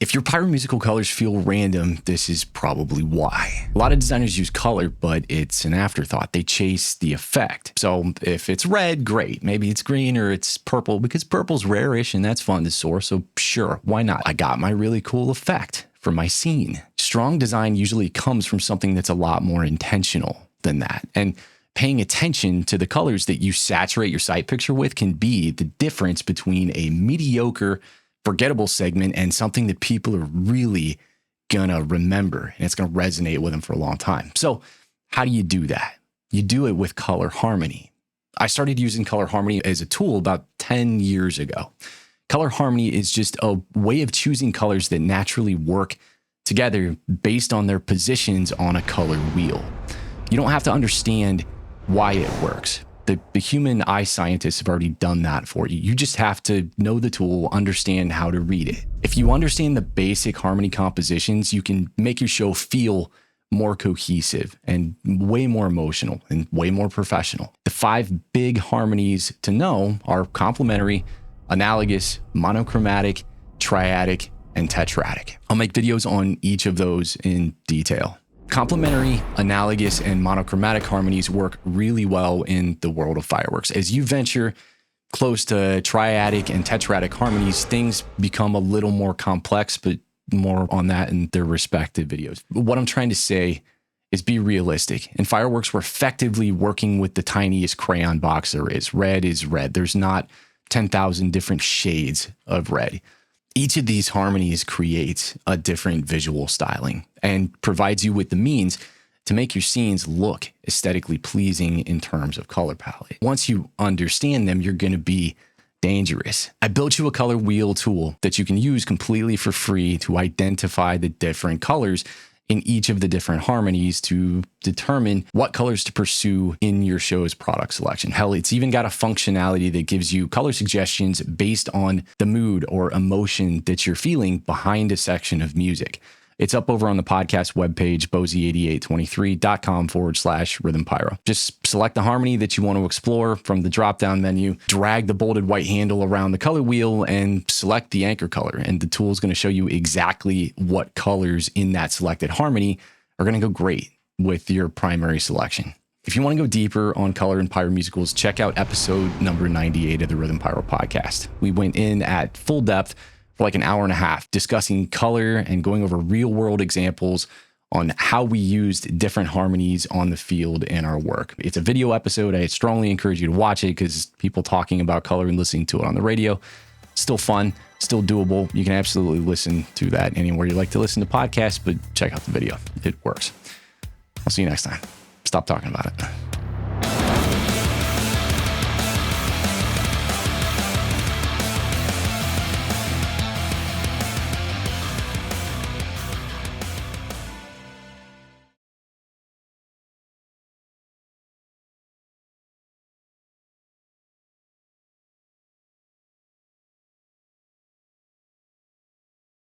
If your pyromusical colors feel random, this is probably why. A lot of designers use color, but it's an afterthought. They chase the effect. So if it's red, great. Maybe it's green or it's purple, because purple's rare-ish and that's fun to source. So sure, why not? I got my really cool effect for my scene. Strong design usually comes from something that's a lot more intentional than that. And paying attention to the colors that you saturate your sight picture with can be the difference between a mediocre, forgettable segment and something that people are really gonna remember and it's gonna resonate with them for a long time. So how do you do that? You do it with color harmony. I started using color harmony as a tool about 10 years ago. Color harmony is just a way of choosing colors that naturally work together based on their positions on a color wheel. You don't have to understand why it works. The human eye scientists have already done that for you. You just have to know the tool, understand how to read it. If you understand the basic harmony compositions, you can make your show feel more cohesive and way more emotional and way more professional. The 5 big harmonies to know are complementary, analogous, monochromatic, triadic, and tetradic. I'll make videos on each of those in detail. Complementary, analogous, and monochromatic harmonies work really well in the world of fireworks. As you venture close to triadic and tetradic harmonies, things become a little more complex, but more on that in their respective videos. What I'm trying to say is be realistic. In fireworks, we're effectively working with the tiniest crayon box there is. Red is red. There's not 10,000 different shades of red. Each of these harmonies creates a different visual styling and provides you with the means to make your scenes look aesthetically pleasing in terms of color palette. Once you understand them, you're going to be dangerous. I built you a color wheel tool that you can use completely for free to identify the different colors in each of the different harmonies to determine what colors to pursue in your show's product selection. Hell, it's even got a functionality that gives you color suggestions based on the mood or emotion that you're feeling behind a section of music. It's up over on the podcast webpage, bozy8823.com/rhythm pyro. Just select the harmony that you want to explore from the drop-down menu, drag the bolded white handle around the color wheel, and select the anchor color. And the tool is going to show you exactly what colors in that selected harmony are going to go great with your primary selection. If you want to go deeper on color and pyromusicals, check out episode number 98 of the RHYTHM Pyro Podcast. We went in at full depth for like an hour and a half discussing color and going over real world examples on how we used different harmonies on the field in our work. It's a video episode. I strongly encourage you to watch it because people talking about color and listening to it on the radio, still fun, still doable. You can absolutely listen to that anywhere you like to listen to podcasts, but check out the video. It works. I'll see you next time. Stop talking about it.